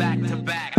back to back.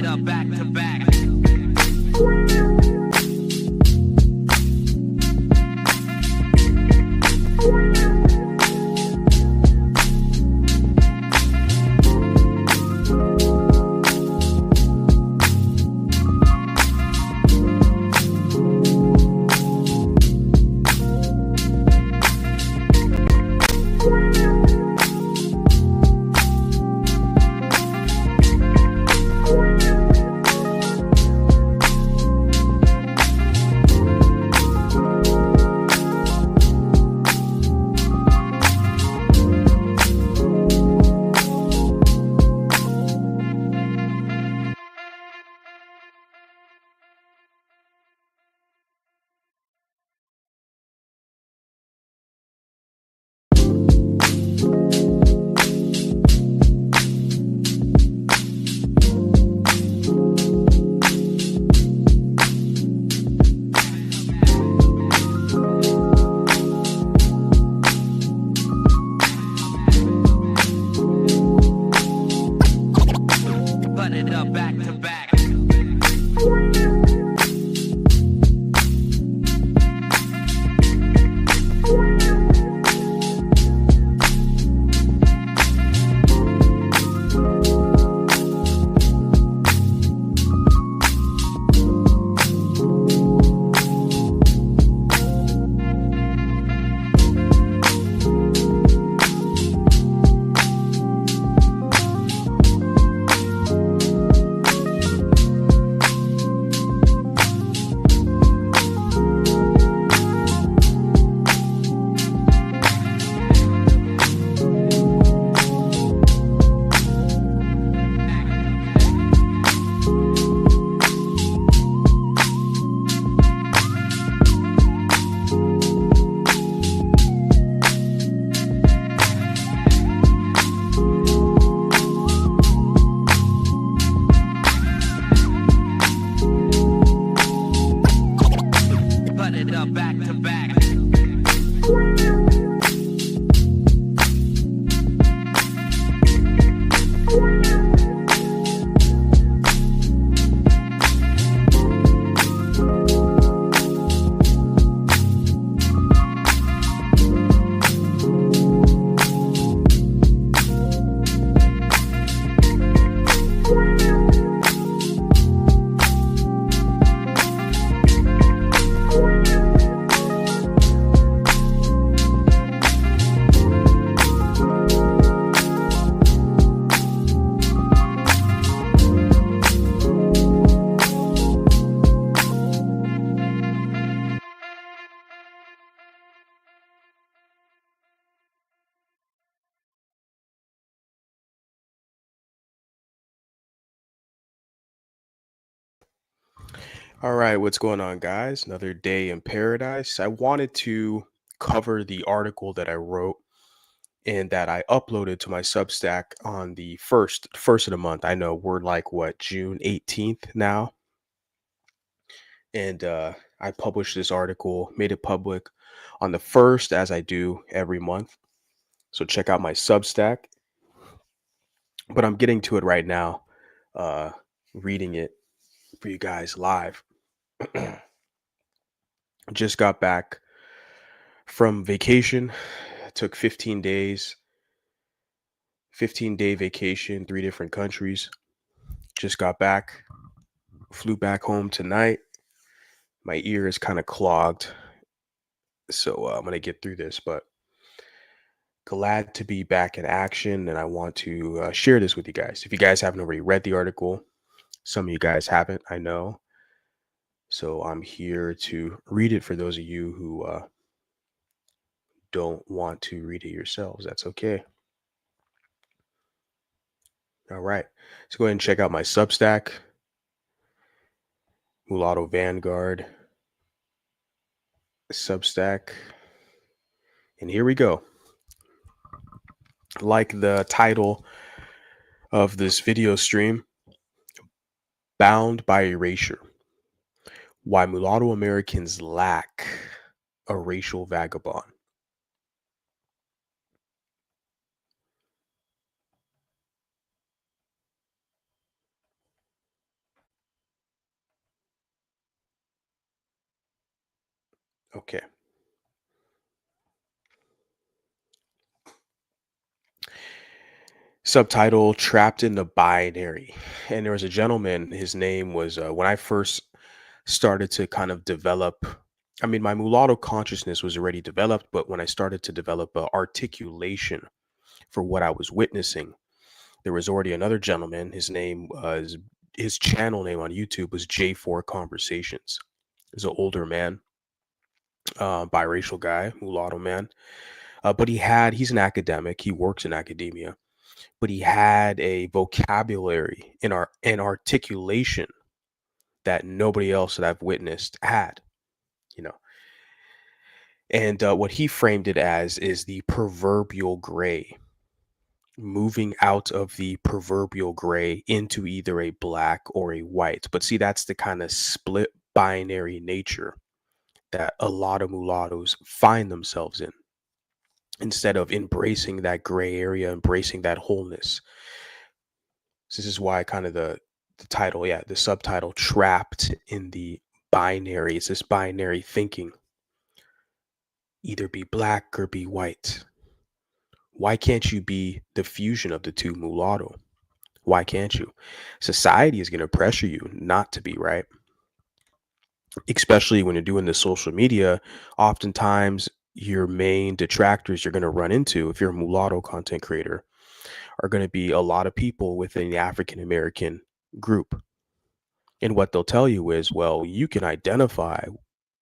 Back to back. Back to back. Back to back. All right, what's going on, guys? Another day in paradise. I wanted to cover the article that I wrote and that I uploaded to my Substack on the first of the month. I know we're like what, June 18th now, and I published this article, made it public on the first, as I do every month. So check out my Substack. But I'm getting to it right now, uh, reading it for you guys live. Just got back from vacation. Took 15 days. 15-day vacation, 3 different countries. Just got back, flew back home tonight. My ear is kind of clogged, so I'm gonna get through this. But glad to be back in action, and I want to share this with you guys. If you guys haven't already read the article, some of you guys haven't, I know. So I'm here to read it for those of you who don't want to read it yourselves. That's okay. All right. So go ahead and check out my Substack, Mulatto Vanguard Substack. And here we go. Like the title of this video stream, Bound by Erasure: Why Mulatto Americans Lack a Racial Vagabond. Okay. Subtitle: Trapped in the Binary. And there was a gentleman, his name was, when I first started to kind of develop, I mean, my mulatto consciousness was already developed, but when I started to develop articulation for what I was witnessing, there was already another gentleman. His name was, his channel name on YouTube was J4 Conversations. He's an older man, biracial guy, mulatto man. But he's an academic. He works in academia, but he had a vocabulary in our and articulation that nobody else that I've witnessed had, you know. And what he framed it as is the proverbial gray, moving out of the proverbial gray into either a black or a white. But see, that's the kind of split binary nature that a lot of mulattoes find themselves in. Instead of embracing that gray area, embracing that wholeness. So this is why kind of the title, yeah, the subtitle, Trapped in the Binary. It's this binary thinking. Either be black or be white. Why can't you be the fusion of the two, mulatto? Why can't you? Society is going to pressure you not to be, right? Especially when you're doing the social media, oftentimes your main detractors you're going to run into, if you're a mulatto content creator, are going to be a lot of people within the African American group. And what they'll tell you is, well, you can identify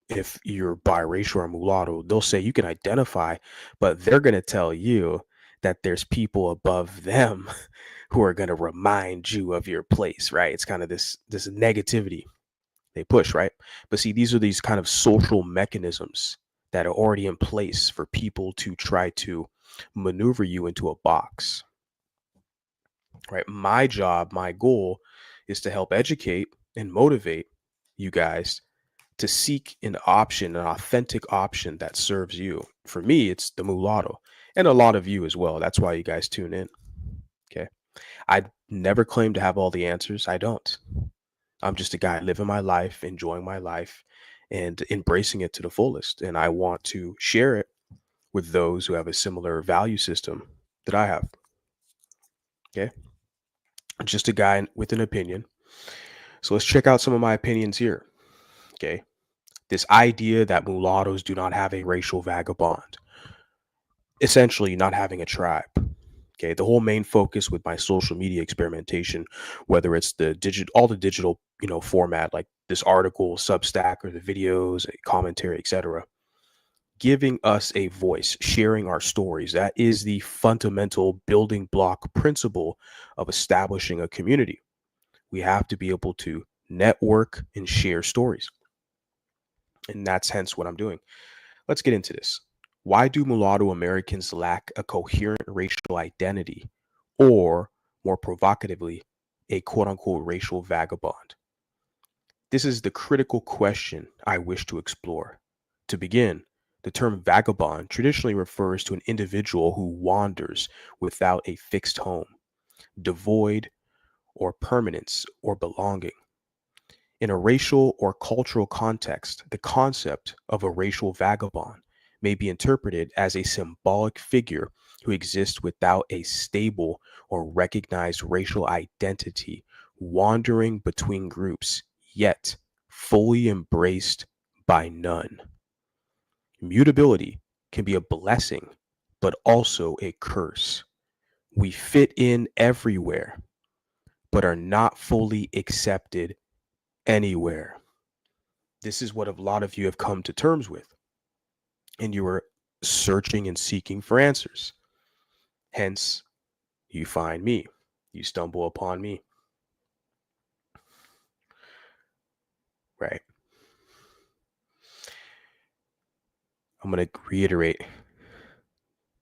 if you're biracial or mulatto. They'll say you can identify, but they're going to tell you that there's people above them who are going to remind you of your place, right? It's kind of this negativity they push, right? But see, these are these kind of social mechanisms that are already in place for people to try to maneuver you into a box, right? My job, my goal is to help educate and motivate you guys to seek an option, an authentic option that serves you. For me, it's the mulatto, and a lot of you as well. That's why you guys tune in. Okay. I never claim to have all the answers. I don't. I'm just a guy living my life, enjoying my life, and embracing it to the fullest. And I want to share it with those who have a similar value system that I have. Okay. Just a guy with an opinion. So let's check out some of my opinions here. Okay. This idea that mulattoes do not have a racial vagabond, essentially not having a tribe. Okay, the whole main focus with my social media experimentation, whether it's all the digital, format like this article, Substack, or the videos, commentary, etc., giving us a voice, sharing our stories. That is the fundamental building block principle of establishing a community. We have to be able to network and share stories. And that's hence what I'm doing. Let's get into this. Why do mulatto Americans lack a coherent racial identity, or more provocatively, a quote unquote racial vagabond? This is the critical question I wish to explore. To begin, the term vagabond traditionally refers to an individual who wanders without a fixed home, devoid or permanence or belonging. In a racial or cultural context, the concept of a racial vagabond may be interpreted as a symbolic figure who exists without a stable or recognized racial identity, wandering between groups, yet fully embraced by none. Mutability can be a blessing, but also a curse. We fit in everywhere, but are not fully accepted anywhere. This is what a lot of you have come to terms with, and you are searching and seeking for answers. Hence, you find me, you stumble upon me, right? I'm going to reiterate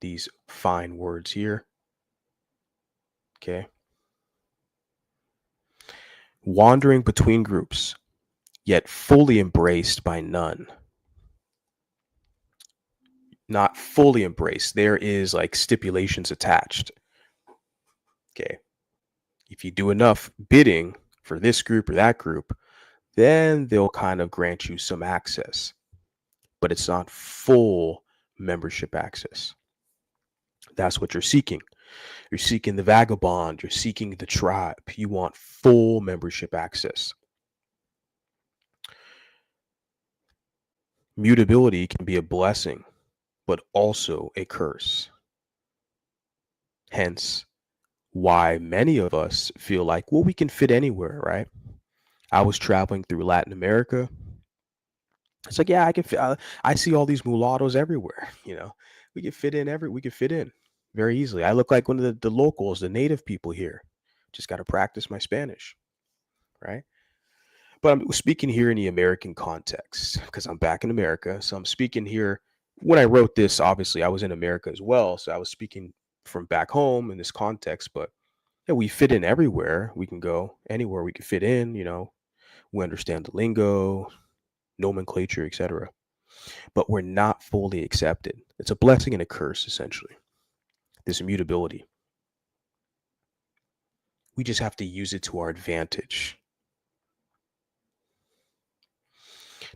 these fine words here, okay? Wandering between groups, yet fully embraced by none. Not fully embraced. There is like stipulations attached. Okay. If you do enough bidding for this group or that group, then they'll kind of grant you some access. But it's not full membership access. That's what you're seeking. You're seeking the vagabond. You're seeking the tribe. You want full membership access. Mutability can be a blessing, but also a curse. Hence, why many of us feel like, well, we can fit anywhere, right? I was traveling through Latin America. It's like, yeah, I can fit. I see all these mulattoes everywhere. We can fit in we can fit in very easily. I look like one of the locals, the native people here. Just got to practice my Spanish, right? But I'm speaking here in the American context because I'm back in America. So I'm speaking here. When I wrote this, obviously, I was in America as well. So I was speaking from back home in this context. But yeah, we fit in everywhere. We can go anywhere we can fit in. We understand the lingo, nomenclature, etc. But we're not fully accepted. It's a blessing and a curse, essentially. This immutability. We just have to use it to our advantage.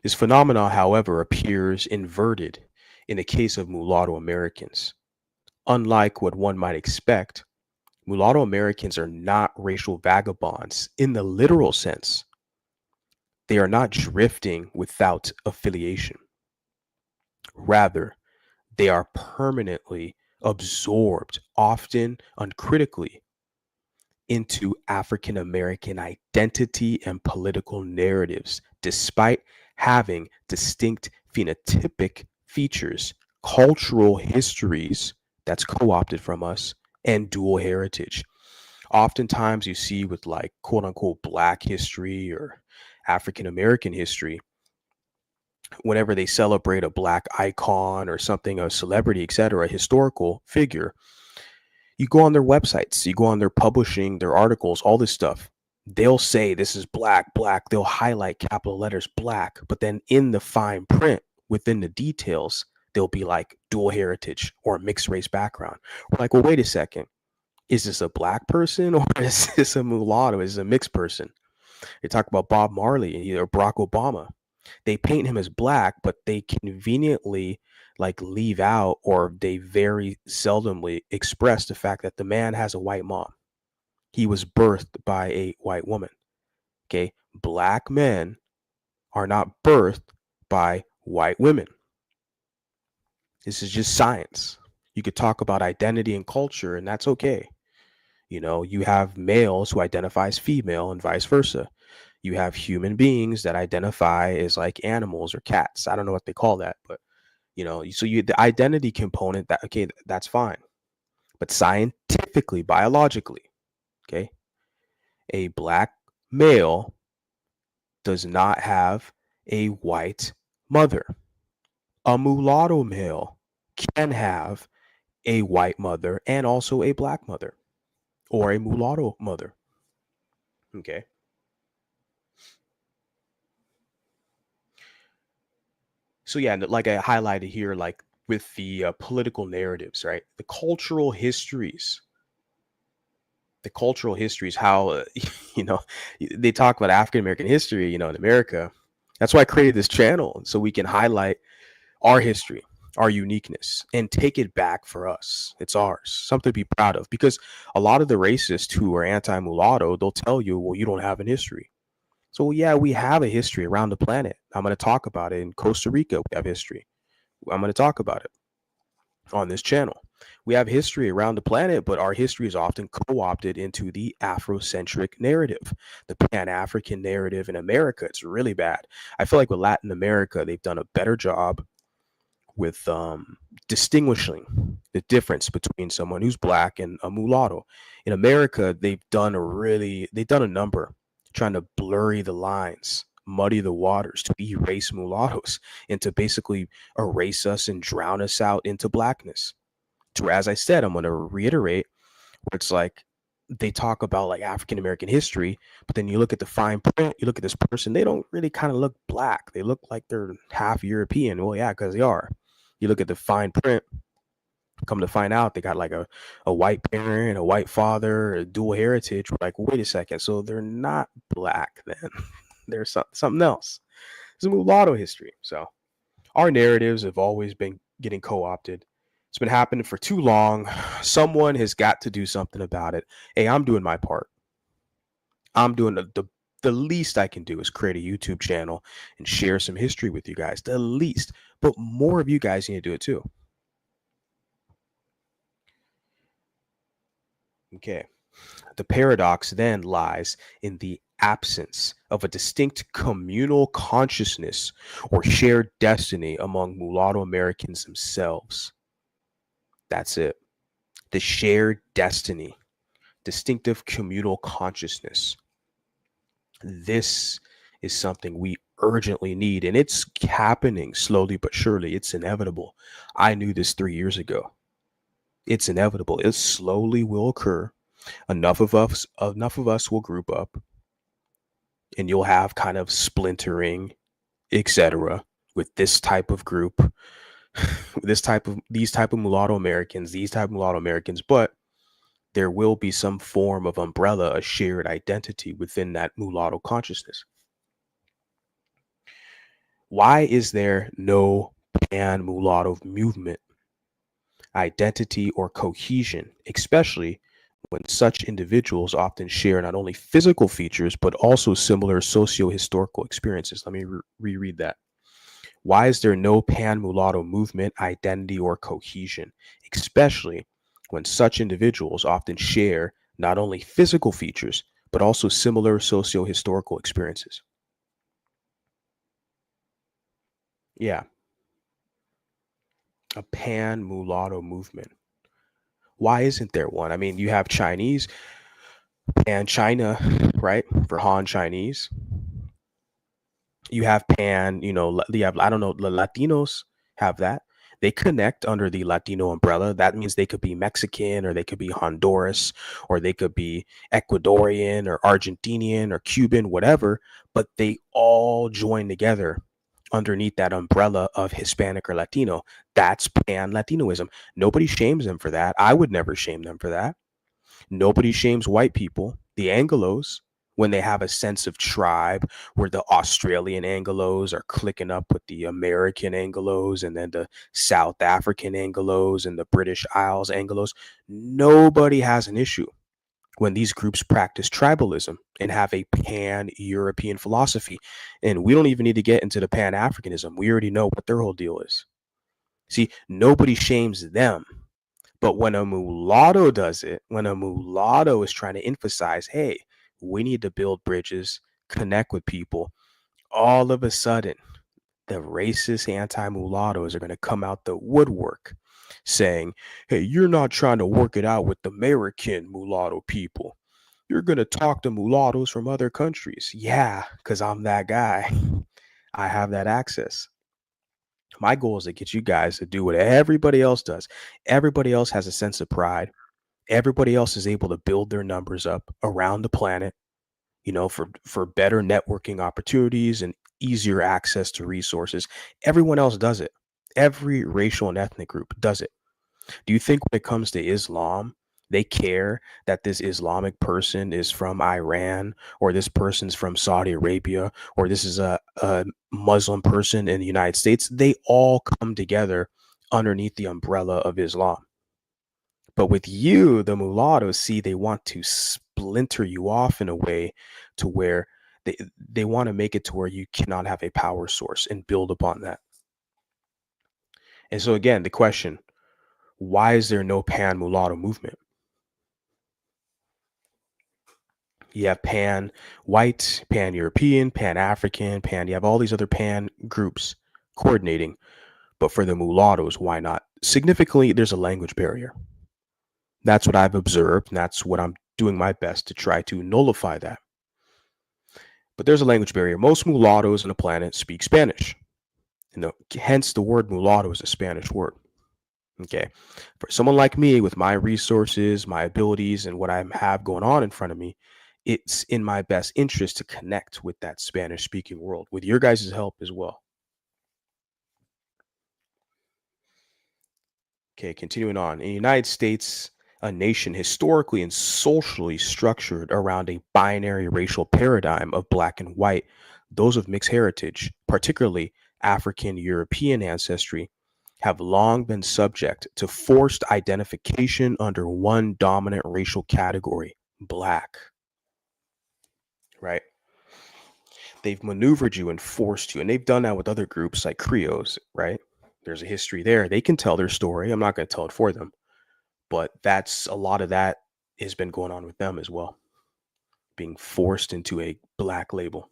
This phenomenon, however, appears inverted in the case of Mulatto Americans. Unlike what one might expect, Mulatto Americans are not racial vagabonds in the literal sense. They are not drifting without affiliation. Rather, they are permanently absorbed, often uncritically, into African American identity and political narratives, despite having distinct phenotypic features, cultural histories that's co-opted from us, and dual heritage. Oftentimes you see with like quote unquote Black history or African American history, whenever they celebrate a Black icon or something, a celebrity, etc., a historical figure, you go on their websites, you go on their publishing, their articles, all this stuff. They'll say this is Black, Black. They'll highlight capital letters Black, but then in the fine print, within the details, they'll be like dual heritage or mixed race background. We're like, well, wait a second. Is this a Black person or is this a mulatto? Is this a mixed person? They talk about Bob Marley or Barack Obama. They paint him as Black, but they conveniently like leave out, or they very seldomly express the fact that the man has a white mom. He was birthed by a white woman. Okay. Black men are not birthed by white women. This is just science. You could talk about identity and culture, and that's okay. You have males who identify as female and vice versa. You have human beings that identify as like animals or cats. I don't know what they call that, but so the identity component, that okay, that's fine. But scientifically, biologically, okay, a Black male does not have a white mother. A mulatto male can have a white mother and also a Black mother or a mulatto mother. Okay. So yeah, like I highlighted here, like with the political narratives, right? The cultural histories, how you know they talk about African American history, in America. That's why I created this channel, so we can highlight our history. our uniqueness, and take it back for us. It's ours, something to be proud of. Because a lot of the racists who are anti mulatto, they'll tell you, well, you don't have an history. So, yeah, we have a history around the planet. I'm going to talk about it. In Costa Rica, we have history. I'm going to talk about it on this channel. We have history around the planet, but our history is often co opted into the Afrocentric narrative, the Pan African narrative in America. It's really bad. I feel like with Latin America, they've done a better job with distinguishing the difference between someone who's black and a mulatto. In America, they've done a number trying to blurry the lines, muddy the waters, to erase mulattoes and to basically erase us and drown us out into blackness. To, as I said, I'm going to reiterate, where it's like they talk about like African American history, but then you look at the fine print, you look at this person, they don't really kind of look black. They look like they're half European. Well, yeah, because they are. You look at the fine print, come to find out they got like a white parent, a white father, a dual heritage. We're like, wait a second. So they're not black then. There's something else. It's a mulatto history. So our narratives have always been getting co-opted. It's been happening for too long. Someone has got to do something about it. Hey, I'm doing my part. I'm doing the least I can do is create a YouTube channel and share some history with you guys. The least. But more of you guys need to do it too. Okay. The paradox then lies in the absence of a distinct communal consciousness or shared destiny among mulatto Americans themselves. That's it. The shared destiny, distinctive communal consciousness. This is something we urgently need, and it's happening slowly but surely. It's inevitable. I knew this 3 years ago. It's inevitable. It slowly will occur. Enough of us will group up, and you'll have kind of splintering, etc. with this type of group, these type of mulatto Americans, but there will be some form of umbrella, a shared identity within that mulatto consciousness. Why is there no pan mulatto movement, identity, or cohesion, especially when such individuals often share not only physical features, but also similar socio-historical experiences? Let me reread that. Why is there no pan mulatto movement, identity, or cohesion, especially when such individuals often share not only physical features, but also similar socio-historical experiences? Yeah, a pan mulatto movement. Why isn't there one? I mean, you have Chinese, pan China, right? For Han Chinese. You have pan, you have, I don't know, the Latinos have that. They connect under the Latino umbrella. That means they could be Mexican, or they could be Honduras, or they could be Ecuadorian or Argentinian or Cuban, whatever, but they all join together underneath that umbrella of Hispanic or Latino. That's pan Latinoism. Nobody shames them for that. I would never shame them for that. Nobody shames white people, the Anglos, when they have a sense of tribe, where the Australian Anglos are clicking up with the American Anglos, and then the South African Anglos and the British Isles Anglos. Nobody has an issue when these groups practice tribalism and have a pan-European philosophy. And we don't even need to get into the pan-Africanism. We already know what their whole deal is. See, nobody shames them. But when a mulatto does it, when a mulatto is trying to emphasize, hey, we need to build bridges, connect with people, all of a sudden, the racist anti-mulattoes are going to come out the woodwork saying, hey, you're not trying to work it out with the American mulatto people. You're going to talk to mulattoes from other countries. Yeah, because I'm that guy. I have that access. My goal is to get you guys to do what everybody else does. Everybody else has a sense of pride. Everybody else is able to build their numbers up around the planet, for better networking opportunities and easier access to resources. Everyone else does it. Every racial and ethnic group does it. Do you think when it comes to Islam, they care that this Islamic person is from Iran, or this person's from Saudi Arabia, or this is a Muslim person in the United States? They all come together underneath the umbrella of Islam. But with you, the mulattoes, see, they want to splinter you off in a way to where they want to make it to where you cannot have a power source and build upon that. And so again, the question, why is there no pan mulatto movement? You have pan white, pan European, pan African, pan, you have all these other pan groups coordinating. But for the mulattoes, why not? Significantly, there's a language barrier. That's what I've observed, and that's what I'm doing my best to try to nullify that. But there's a language barrier. Most mulattoes on the planet speak Spanish. And hence the word mulatto is a Spanish word. Okay. For someone like me with my resources, my abilities, and what I have going on in front of me, it's in my best interest to connect with that Spanish speaking world with your guys' help as well. Okay, continuing on. In the United States, a nation historically and socially structured around a binary racial paradigm of black and white, those of mixed heritage, particularly African European ancestry, have long been subject to forced identification under one dominant racial category, black, right? They've maneuvered you and forced you, and they've done that with other groups like Creoles, right? There's a history there. They can tell their story. I'm not going to tell it for them, but that's a lot of that has been going on with them as well, being forced into a black label.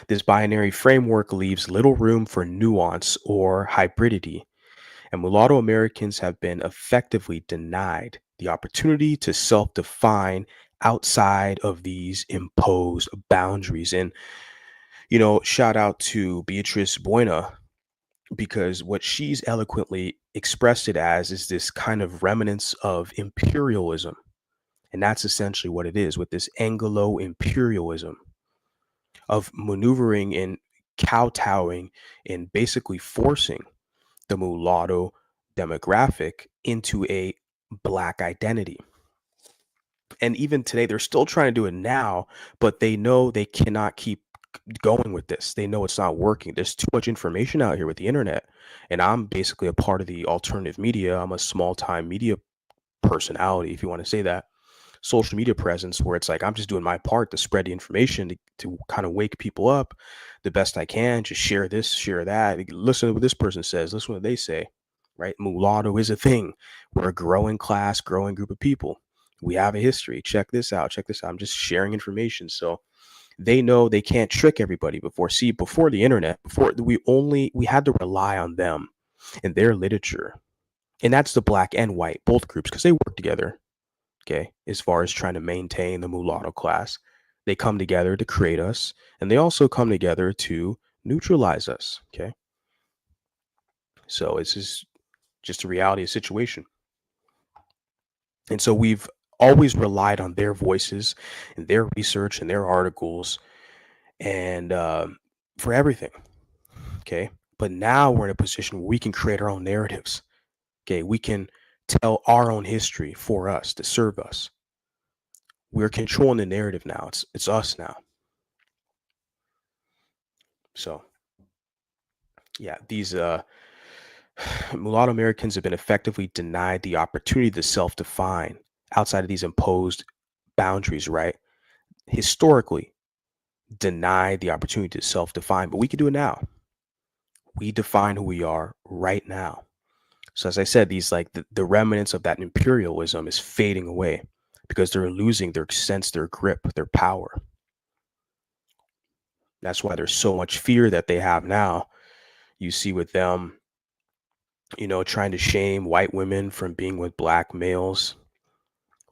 This binary framework leaves little room for nuance or hybridity, and mulatto Americans have been effectively denied the opportunity to self define outside of these imposed boundaries. And, shout out to Beatrice Buena, because what she's eloquently expressed it as is this kind of remnants of imperialism. And that's essentially what it is with this Anglo imperialism of maneuvering and kowtowing and basically forcing the mulatto demographic into a black identity. And even today, they're still trying to do it now, but they know they cannot keep going with this. They know it's not working. There's too much information out here with the internet. And I'm basically a part of the alternative media. I'm a small time media personality, if you want to say that, social media presence, where it's like I'm just doing my part to spread the information to kind of wake people up the best I can. Just share this, share that. Listen to what this person says. Listen to what they say. Right? Mulatto is a thing. We're a growing class, growing group of people. We have a history. Check this out. Check this out. I'm just sharing information. So they know they can't trick everybody before. See, before the internet, before we had to rely on them and their literature. And that's the black and white, both groups, because they work together. Okay, as far as trying to maintain the mulatto class, they come together to create us, and they also come together to neutralize us. Okay, so it's just a reality of the situation. And so we've always relied on their voices and their research and their articles and for everything. Okay. But now we're in a position where we can create our own narratives. Okay. We can tell our own history for us to serve us. We're controlling the narrative now. It's us now. So yeah, these mulatto Americans have been effectively denied the opportunity to self-define outside of these imposed boundaries, right? Historically, denied the opportunity to self-define, but we can do it now. We define who we are right now. So as I said, these like the remnants of that imperialism is fading away because they're losing their sense, their grip, their power. That's why there's so much fear that they have now. You see with them, trying to shame white women from being with black males,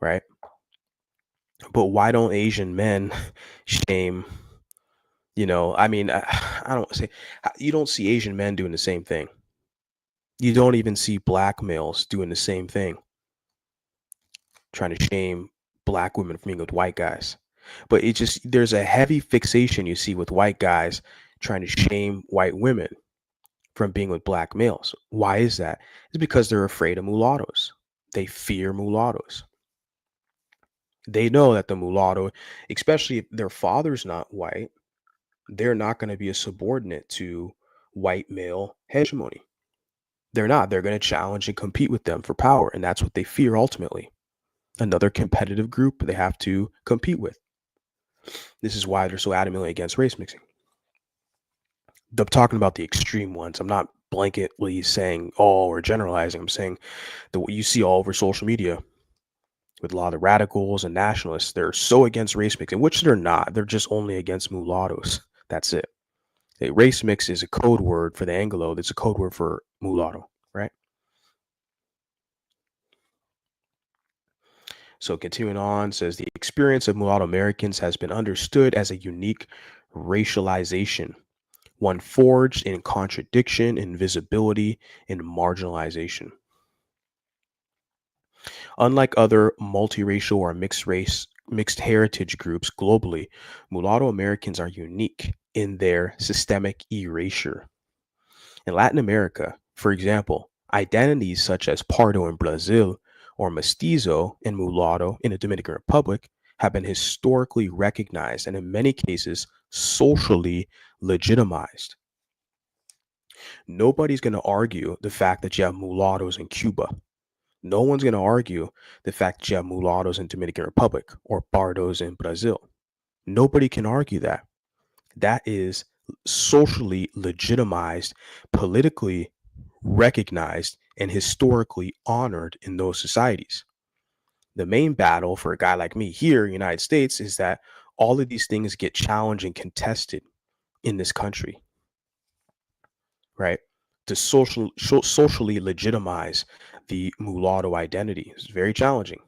right? But why don't Asian men shame, I mean, I don't say, you don't see Asian men doing the same thing. You don't even see black males doing the same thing, trying to shame black women from being with white guys. But there's a heavy fixation you see with white guys trying to shame white women from being with black males. Why is that? It's because they're afraid of mulattoes. They fear mulattoes. They know that the mulatto, especially if their father's not white, they're not going to be a subordinate to white male hegemony. They're not. They're going to challenge and compete with them for power, and that's what they fear ultimately. Another competitive group they have to compete with. This is why they're so adamantly against race mixing. I'm talking about the extreme ones. I'm not blanketly saying all or generalizing. I'm saying that what you see all over social media with a lot of the radicals and nationalists, they're so against race mixing, which they're not. They're just only against mulattoes. That's it. A race mix is a code word for the Anglo. That's a code word for mulatto, right? So continuing on, says the experience of Mulatto Americans has been understood as a unique racialization, one forged in contradiction, invisibility, and marginalization. Unlike other multiracial or mixed heritage groups globally, Mulatto Americans are unique in their systemic erasure. In Latin America, for example, identities such as Pardo in Brazil or Mestizo and Mulatto in the Dominican Republic have been historically recognized and in many cases socially legitimized. Nobody's going to argue the fact that you have mulattoes in Cuba. No one's going to argue the fact that you have mulattoes in Dominican Republic or Pardos in Brazil. Nobody can argue that. That is socially legitimized, politically recognized, and historically honored in those societies. The main battle for a guy like me here in the United States is that all of these things get challenged and contested in this country, right? To socially legitimize the mulatto identity is very challenging.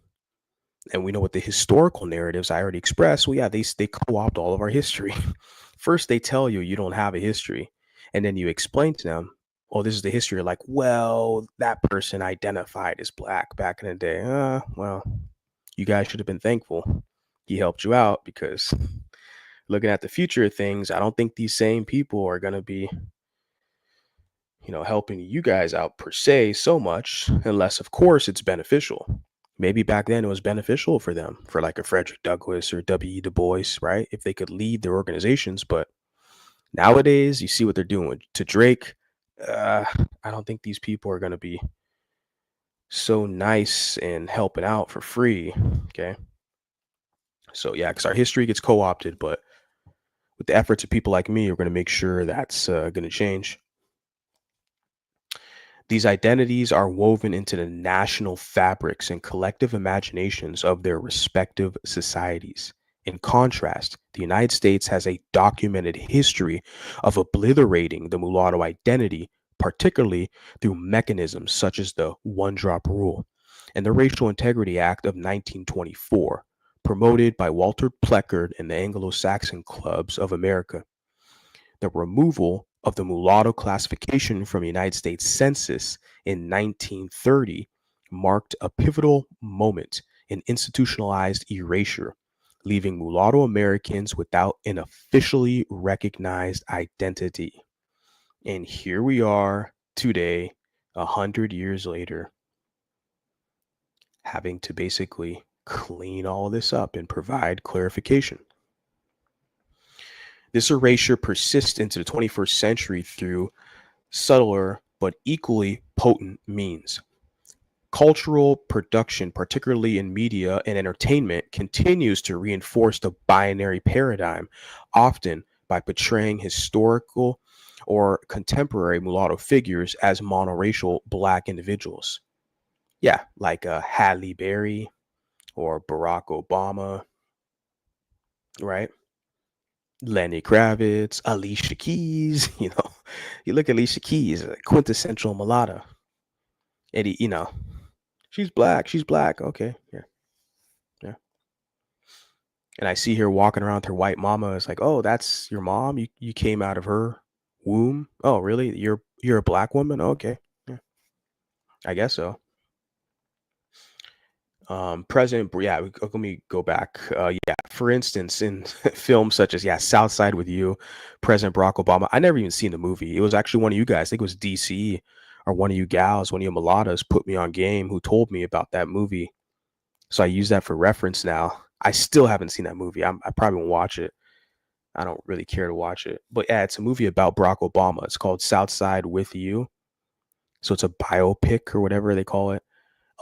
And we know what the historical narratives I already expressed. Well, yeah, they co-opt all of our history. First, they tell you you don't have a history, and then you explain to them, "Oh, this is the history." You're like, well, that person identified as black back in the day. Well, you guys should have been thankful he helped you out because looking at the future of things, I don't think these same people are going to be, helping you guys out per se so much, unless, of course, it's beneficial. Maybe back then it was beneficial for them, for like a Frederick Douglass or W.E. Du Bois, right? If they could lead their organizations. But nowadays, you see what they're doing to Drake. Uh, I don't think these people are going to be so nice and helping out for free. Okay. So, yeah, because our history gets co opted, but with the efforts of people like me, we're going to make sure that's going to change. These identities are woven into the national fabrics and collective imaginations of their respective societies. In contrast, the United States has a documented history of obliterating the mulatto identity, particularly through mechanisms such as the one drop rule and the Racial Integrity Act of 1924, promoted by Walter Pleckard and the Anglo Saxon Clubs of America. The removal of the mulatto classification from the United States Census in 1930 marked a pivotal moment in institutionalized erasure, leaving mulatto Americans without an officially recognized identity. And here we are today, 100 years later, having to basically clean all this up and provide clarification. This erasure persists into the 21st century through subtler but equally potent means. Cultural production, particularly in media and entertainment, continues to reinforce the binary paradigm, often by portraying historical or contemporary mulatto figures as monoracial black individuals. Yeah, like Halle Berry or Barack Obama, right? Lenny Kravitz, Alicia Keys, you look at Alicia Keys, a quintessential mulatto. Eddie, she's black. She's black. Okay. Yeah. Yeah. And I see her walking around with her white mama. It's like, oh, that's your mom. You came out of her womb. Oh, really? You're a black woman? Okay. Yeah. I guess so. Let me go back. Yeah, for instance, in films such as South Side with You, President Barack Obama. I never even seen the movie. It was actually one of you guys. I think it was DC or one of you gals, one of you mulattoes put me on game who told me about that movie. So I use that for reference now. I still haven't seen that movie. I probably won't watch it. I don't really care to watch it. But yeah, it's a movie about Barack Obama. It's called South Side with You. So it's a biopic or whatever they call it.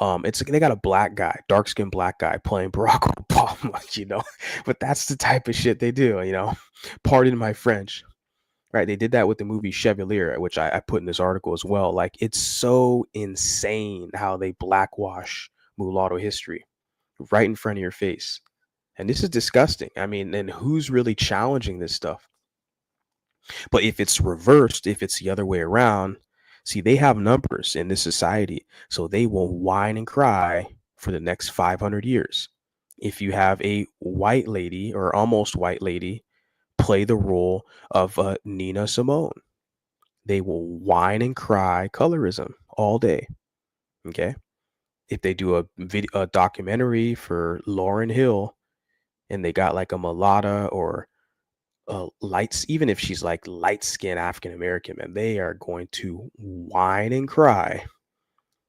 It's they got a black guy, dark skinned black guy playing Barack Obama, but that's the type of shit they do. Pardon my French, right? They did that with the movie Chevalier, which I put in this article as well. Like, it's so insane how they blackwash mulatto history right in front of your face. And this is disgusting. I mean, and who's really challenging this stuff? But if it's reversed, if it's the other way around, see, they have numbers in this society, so they will whine and cry for the next 500 years. If you have a white lady or almost white lady play the role of Nina Simone, they will whine and cry colorism all day. Okay. If they do a documentary for Lauryn Hill and they got like a mulatta or lights, even if she's like light skinned African American, man, they are going to whine and cry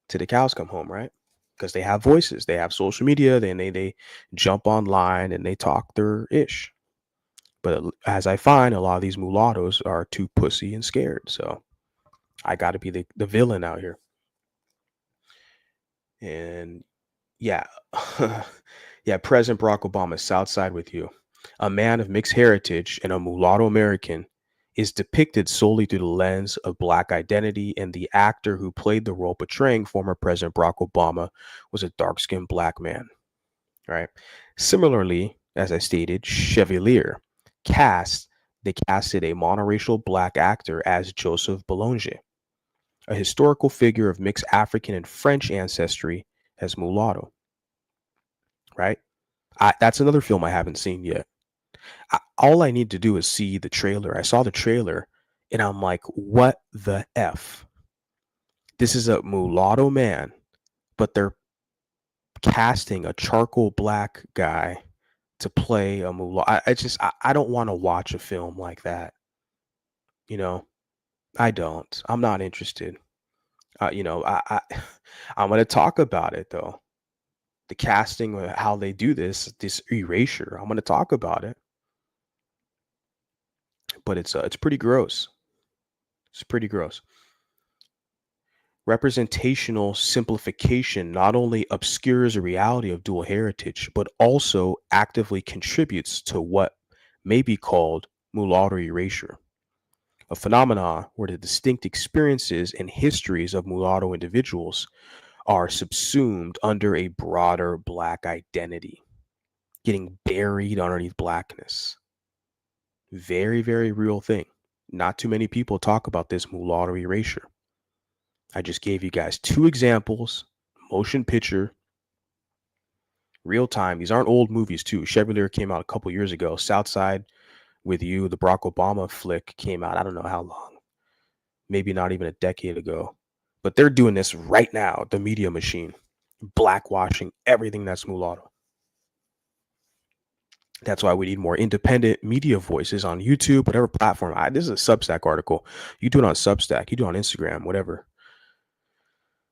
till the cows come home, right? Because they have voices, they have social media, then they jump online and they talk their ish. But as I find, a lot of these mulattoes are too pussy and scared. So I got to be the villain out here. And yeah, yeah, President Barack Obama, Southside with you. A man of mixed heritage and a mulatto American is depicted solely through the lens of Black identity, and the actor who played the role portraying former President Barack Obama was a dark skinned Black man, right? Similarly, as I stated, Chevalier cast they casted a monoracial Black actor as Joseph Boulanger, a historical figure of mixed African and French ancestry, as mulatto, right? That's another film I haven't seen yet. All I need to do is see the trailer. I saw the trailer and I'm like, what the F? This is a mulatto man, but they're casting a charcoal black guy to play a mulatto. I don't want to watch a film like that. You know, I don't. I'm not interested. I'm going to talk about it though. The casting, how they do this erasure. I'm going to talk about it, but it's pretty gross. It's pretty gross. Representational simplification not only obscures the reality of dual heritage, but also actively contributes to what may be called mulatto erasure, a phenomenon where the distinct experiences and histories of mulatto individuals are subsumed under a broader Black identity, getting buried underneath Blackness. Very, very real thing. Not too many people talk about this mulatto erasure. I just gave you guys two examples, motion picture, real time. These aren't old movies too. Chevalier came out a couple years ago. Southside with You, the Barack Obama flick, came out, I don't know how long, maybe not even a decade ago. But they're doing this right now, the media machine, blackwashing everything that's mulatto. That's why we need more independent media voices on YouTube, whatever platform. This is a Substack article. You do it on Substack, you do it on Instagram, whatever.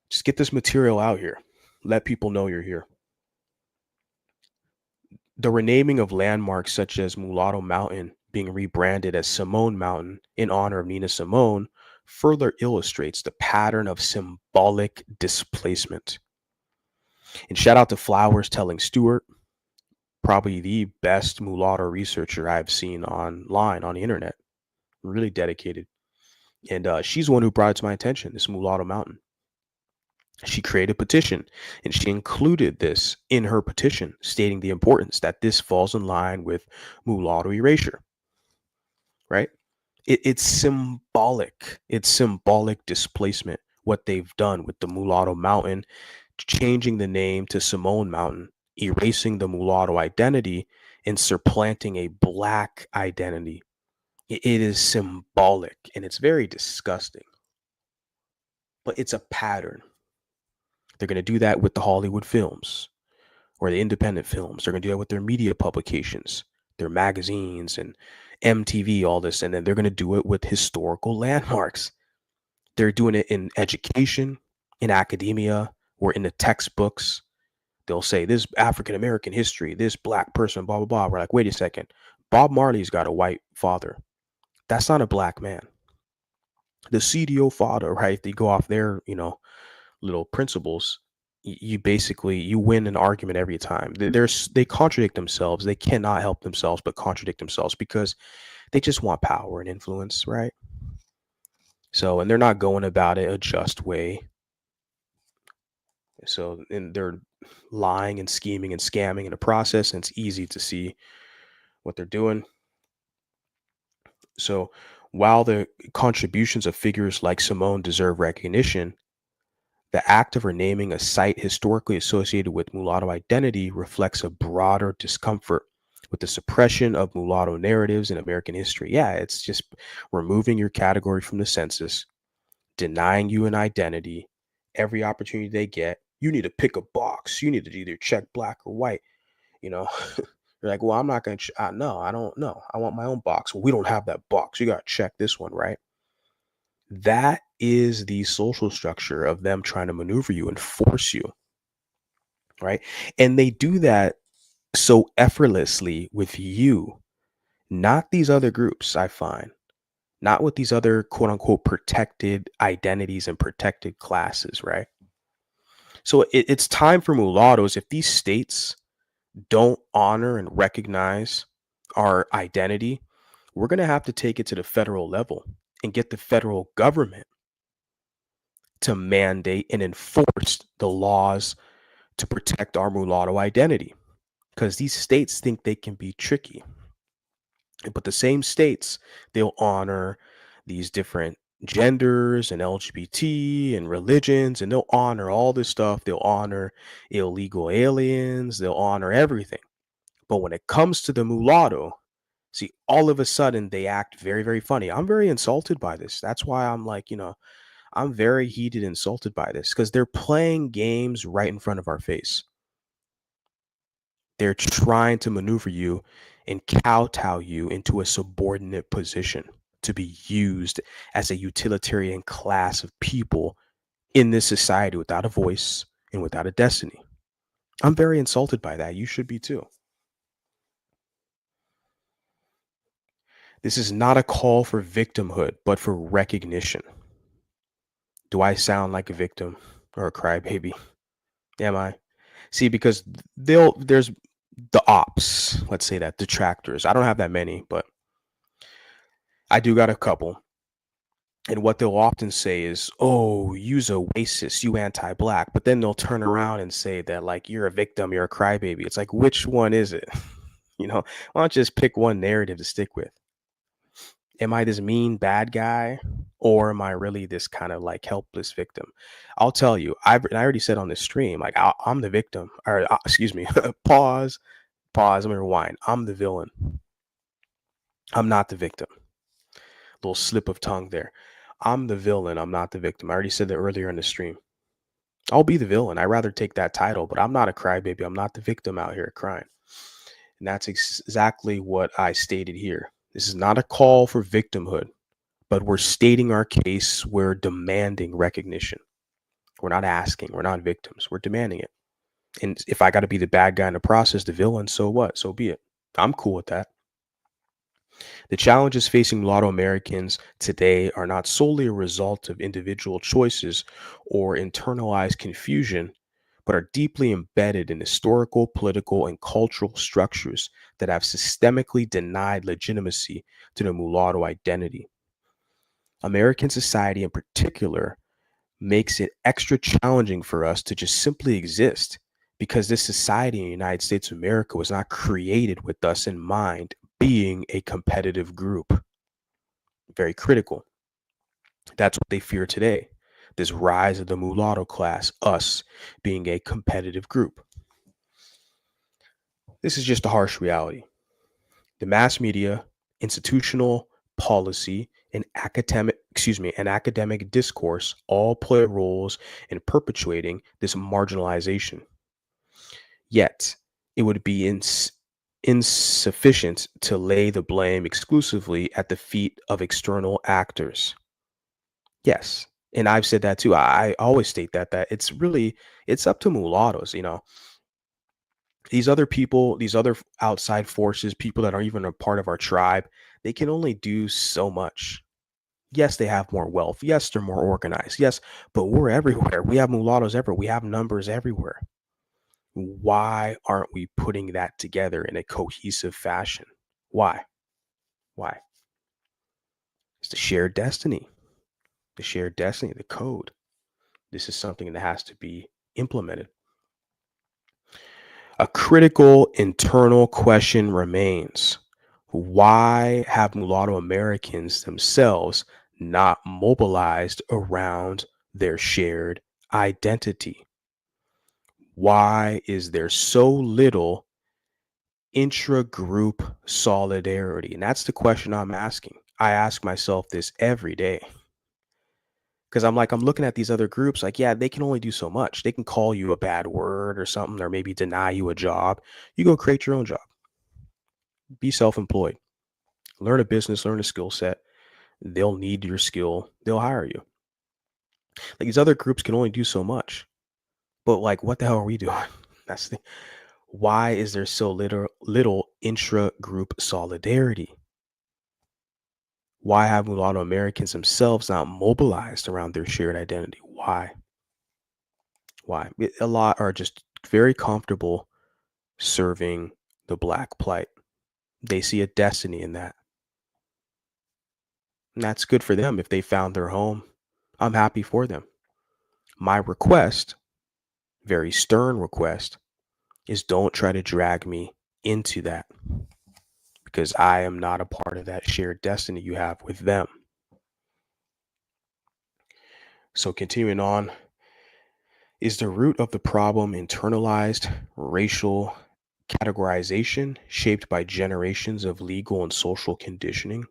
Just get this material out here. Let people know you're here. The renaming of landmarks such as Mulatto Mountain being rebranded as Simone Mountain in honor of Nina Simone further illustrates the pattern of symbolic displacement. And shout out to Flowers Telling Stewart, probably the best mulatto researcher I've seen online on the internet. Really dedicated. And she's the one who brought it to my attention, this Mulatto Mountain. She created a petition and she included this in her petition, stating the importance that this falls in line with mulatto erasure, right? It's symbolic. It's symbolic displacement, what they've done with the Mulatto Mountain, changing the name to Simone Mountain, erasing the mulatto identity and supplanting a Black identity. It is symbolic and it's very disgusting, but it's a pattern. They're going to do that with the Hollywood films or the independent films. They're going to do that with their media publications, their magazines and MTV, all this. And then they're going to do it with historical landmarks. They're doing it in education, in academia, or in the textbooks. They'll say this African American history, this Black person, blah, blah, blah. We're like, wait a second. Bob Marley's got a white father. That's not a Black man. The CDO fodder, right? They go off their, little principles. You basically you win an argument every time. They contradict themselves. They cannot help themselves but contradict themselves because they just want power and influence, right? So, and they're not going about it a just way. So, and they're lying and scheming and scamming in the process, and it's easy to see what they're doing. So, while the contributions of figures like Simone deserve recognition, the act of renaming a site historically associated with mulatto identity reflects a broader discomfort with the suppression of mulatto narratives in American history. Yeah, it's just removing your category from the census, denying you an identity every opportunity they get. You need to pick a box. You need to either check black or white. You know, you're like, well, I'm not going to, no, I don't know. I want my own box. Well, we don't have that box. You got to check this one, right? That is the social structure of them trying to maneuver you and force you, right? And they do that so effortlessly with you, not these other groups, I find, not with these other quote unquote protected identities and protected classes, right? So it's time for mulattoes. If these states don't honor and recognize our identity, we're going to have to take it to the federal level and get the federal government to mandate and enforce the laws to protect our mulatto identity, because these states think they can be tricky. But the same states, they'll honor these different genders and LGBT and religions, and they'll honor all this stuff. They'll honor illegal aliens, they'll honor everything. But when it comes to the mulatto, see, all of a sudden they act very, very funny. I'm very insulted by this. That's why I'm like, I'm very heated, insulted by this because they're playing games right in front of our face. They're trying to maneuver you and kowtow you into a subordinate position to be used as a utilitarian class of people in this society without a voice and without a destiny. I'm very insulted by that. You should be too. This is not a call for victimhood, but for recognition. Do I sound like a victim or a crybaby? Am I? See, because there's the ops, let's say that, detractors. I don't have that many, but I do got a couple. And what they'll often say is, "Oh, you's a racist, you anti-black." But then they'll turn around and say that like you're a victim, you're a crybaby. It's like, which one is it? Why don't you just pick one narrative to stick with? Am I this mean bad guy, or am I really this kind of like helpless victim? I'll tell you, I already said on this stream, like I'm the victim, or excuse me, pause. Let me rewind. I'm the villain. I'm not the victim. Little slip of tongue there. I'm the villain. I'm not the victim. I already said that earlier in the stream. I'll be the villain. I'd rather take that title, but I'm not a crybaby. I'm not the victim out here crying. And that's exactly what I stated here. This is not a call for victimhood, but we're stating our case. We're demanding recognition. We're not asking. We're not victims. We're demanding it. And if I got to be the bad guy in the process, the villain, so what? So be it. I'm cool with that. The challenges facing mulatto Americans today are not solely a result of individual choices or internalized confusion, but are deeply embedded in historical, political, and cultural structures that have systemically denied legitimacy to the mulatto identity. American society, in particular, makes it extra challenging for us to just simply exist because this society in the United States of America was not created with us in mind being a competitive group. Very critical. That's what they fear today. This rise of the mulatto class, us being a competitive group. This is just a harsh reality. The mass media, institutional policy, and academic discourse all play roles in perpetuating this marginalization. Yet, it would be insufficient to lay the blame exclusively at the feet of external actors. Yes, and I've said that too. I always state that it's up to mulattoes. These other people, these other outside forces, people that aren't even a part of our tribe, they can only do so much. Yes, they have more wealth. Yes, they're more organized. Yes, but we're everywhere. We have mulattoes everywhere. We have numbers everywhere. Why aren't we putting that together in a cohesive fashion? Why? Why? It's the shared destiny, the code. This is something that has to be implemented. A critical internal question remains: why have mulatto Americans themselves not mobilized around their shared identity? Why is there so little intra-group solidarity? And that's the question I'm asking. I ask myself this every day because I'm looking at these other groups, like, yeah, they can only do so much. They can call you a bad word or something, or maybe deny you a job. You go create your own job, be self-employed, learn a business, learn a skill set. They'll need your skill, they'll hire you. Like, these other groups can only do so much. But like, what the hell are we doing? That's the Why is there so little intra-group solidarity? Why have mulatto Americans themselves not mobilized around their shared identity? Why? Why? A lot are just very comfortable serving the black plight. They see a destiny in that. And that's good for them if they found their home. I'm happy for them. My request, very stern request, is don't try to drag me into that because I am not a part of that shared destiny you have with them. So, continuing on, is the root of the problem internalized racial categorization shaped by generations of legal and social conditioning?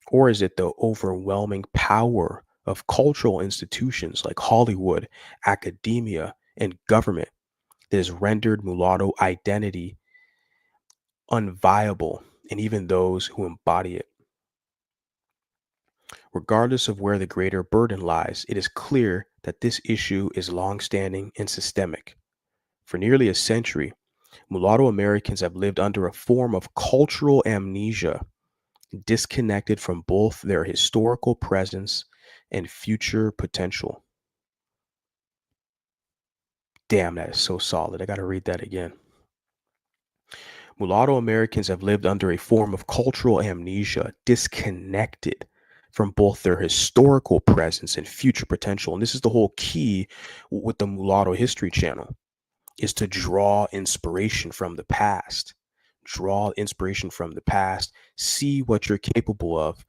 Or is it the overwhelming power of cultural institutions like Hollywood, academia, and government that has rendered mulatto identity unviable and even those who embody it? Regardless of where the greater burden lies, it is clear that this issue is longstanding and systemic. For nearly a century, mulatto Americans have lived under a form of cultural amnesia, disconnected from both their historical presence and future potential. Damn, that is so solid. I got to read that again. Mulatto Americans have lived under a form of cultural amnesia, disconnected from both their historical presence and future potential. And this is the whole key with the Mulatto History Channel, is to draw inspiration from the past. Draw inspiration from the past, see what you're capable of,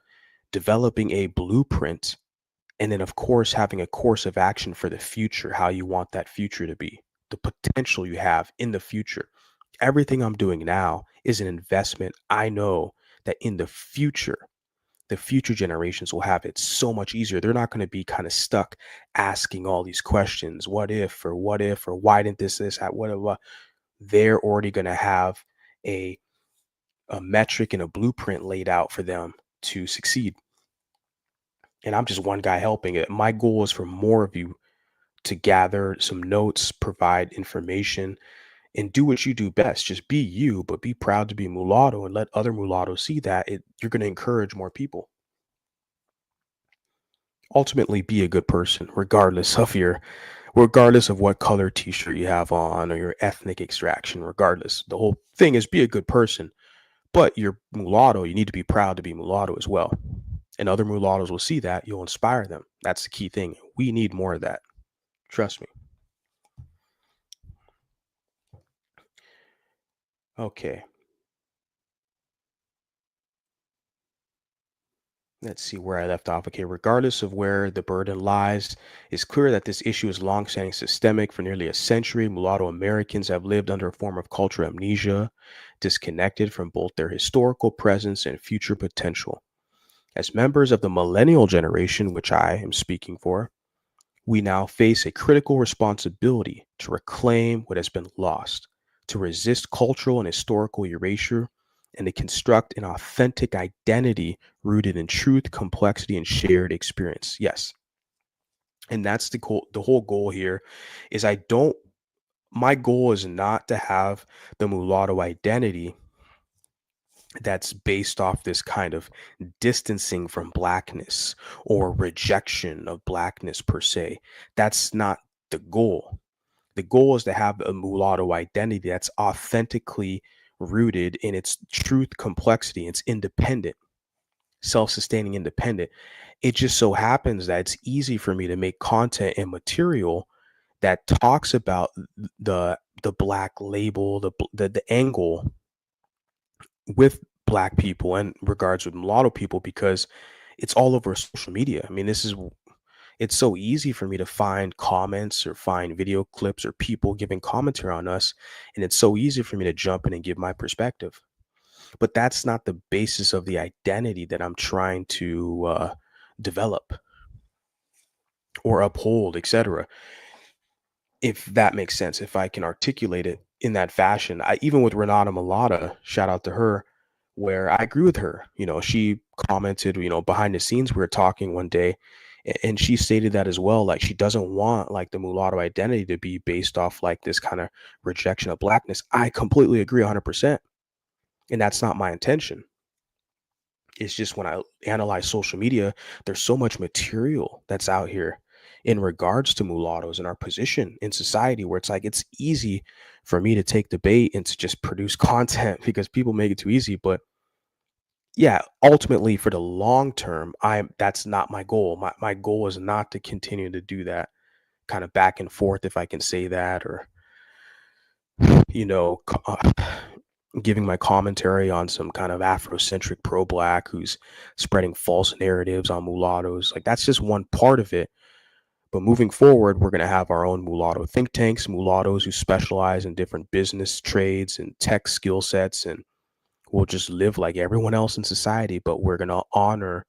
developing a blueprint, and then, of course, having a course of action for the future, how you want that future to be, the potential you have in the future. Everything I'm doing now is an investment. I know that in the future generations will have it so much easier. They're not going to be kind of stuck asking all these questions, what if, or why didn't this, what. They're already going to have a, a metric and a blueprint laid out for them to succeed. And I'm just one guy helping it. My goal is for more of you to gather some notes, provide information, and do what you do best. Just be you, but be proud to be mulatto and let other mulattoes see that. You're going to encourage more people. Ultimately, be a good person, regardless of what color t-shirt you have on or your ethnic extraction. Regardless, the whole thing is be a good person. But you're mulatto, you need to be proud to be mulatto as well. And other mulattoes will see that. You'll inspire them. That's the key thing. We need more of that. Trust me. Okay. Let's see where I left off. Okay, regardless of where the burden lies, it's clear that this issue is long-standing systemic. For nearly a century, mulatto Americans have lived under a form of cultural amnesia, disconnected from both their historical presence and future potential. As members of the millennial generation, which I am speaking for, we now face a critical responsibility to reclaim what has been lost, to resist cultural and historical erasure, and to construct an authentic identity rooted in truth, complexity, and shared experience. Yes. And that's the goal. The whole goal here is my goal is not to have the mulatto identity that's based off this kind of distancing from blackness or rejection of blackness per se. That's not the goal. The goal is to have a mulatto identity that's authentically rooted in its truth, complexity. It's independent, self-sustaining, independent. It just so happens that it's easy for me to make content and material that talks about the black label, the angle with black people and regards with mulatto people, because it's all over social media. I mean, it's so easy for me to find comments or find video clips or people giving commentary on us, and it's so easy for me to jump in and give my perspective. But that's not the basis of the identity that I'm trying to develop or uphold, etc. If that makes sense, if I can articulate it in that fashion. Even with Renata Malata, shout out to her, where I agree with her. She commented, behind the scenes, we were talking one day, and she stated that as well. Like, she doesn't want like the mulatto identity to be based off like this kind of rejection of blackness. I completely agree 100%. And that's not my intention. It's just when I analyze social media, there's so much material that's out here in regards to mulattoes and our position in society, where it's like it's easy for me to take the bait and to just produce content because people make it too easy. But yeah, ultimately for the long term, that's not my goal. My goal is not to continue to do that kind of back and forth, if I can say that, or you know, giving my commentary on some kind of Afrocentric pro-black who's spreading false narratives on mulattoes. Like, that's just one part of it. But moving forward, we're going to have our own mulatto think tanks, mulattoes who specialize in different business trades and tech skill sets, and we'll just live like everyone else in society. But we're going to honor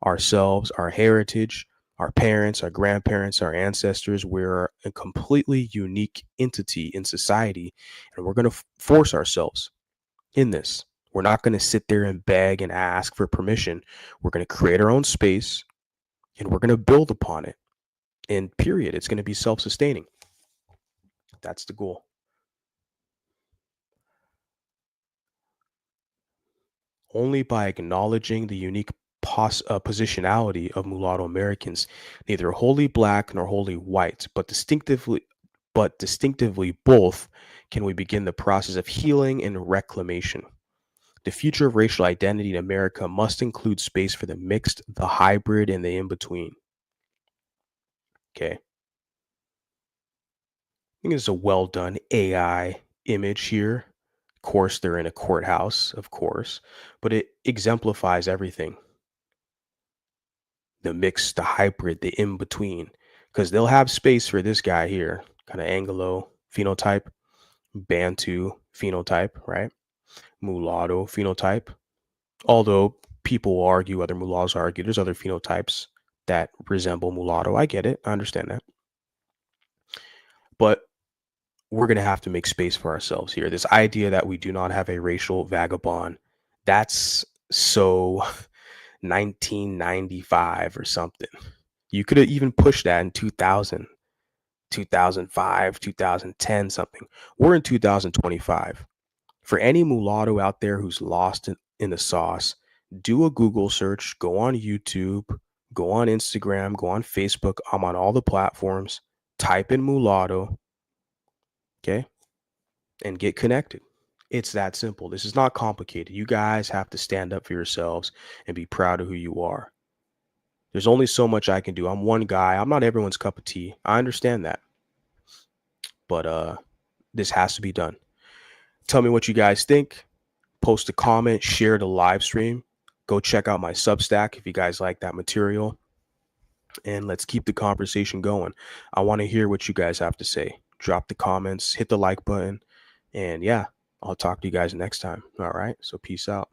ourselves, our heritage, our parents, our grandparents, our ancestors. We're a completely unique entity in society, and we're going to force ourselves in this. We're not going to sit there and beg and ask for permission. We're going to create our own space, and we're going to build upon it. And period. It's going to be self-sustaining. That's the goal. Only by acknowledging the unique positionality of mulatto Americans, neither wholly black nor wholly white, but distinctively both, can we begin the process of healing and reclamation. The future of racial identity in America must include space for the mixed, the hybrid, and the in-between. Okay. I think it's a well done AI image here. Of course, they're in a courthouse, of course, but it exemplifies everything: the mixed, the hybrid, the in between. Because they'll have space for this guy here, kind of Anglo phenotype, Bantu phenotype, right? Mulatto phenotype. Although people will argue, other mulattoes argue, there's other phenotypes that resemble mulatto. I get it. I understand that. But we're going to have to make space for ourselves here. This idea that we do not have a racial vagabond, that's so 1995 or something. You could have even pushed that in 2000, 2005, 2010, something. We're in 2025. For any mulatto out there who's lost in the sauce, do a Google search, go on YouTube, go on Instagram, go on Facebook. I'm on all the platforms. Type in mulatto, okay, and get connected. It's that simple. This is not complicated. You guys have to stand up for yourselves and be proud of who you are. There's only so much I can do. I'm one guy. I'm not everyone's cup of tea. I understand that. But this has to be done. Tell me what you guys think. Post a comment, share the live stream. Go check out my Substack if you guys like that material. And let's keep the conversation going. I want to hear what you guys have to say. Drop the comments, hit the like button. And yeah, I'll talk to you guys next time. All right. So peace out.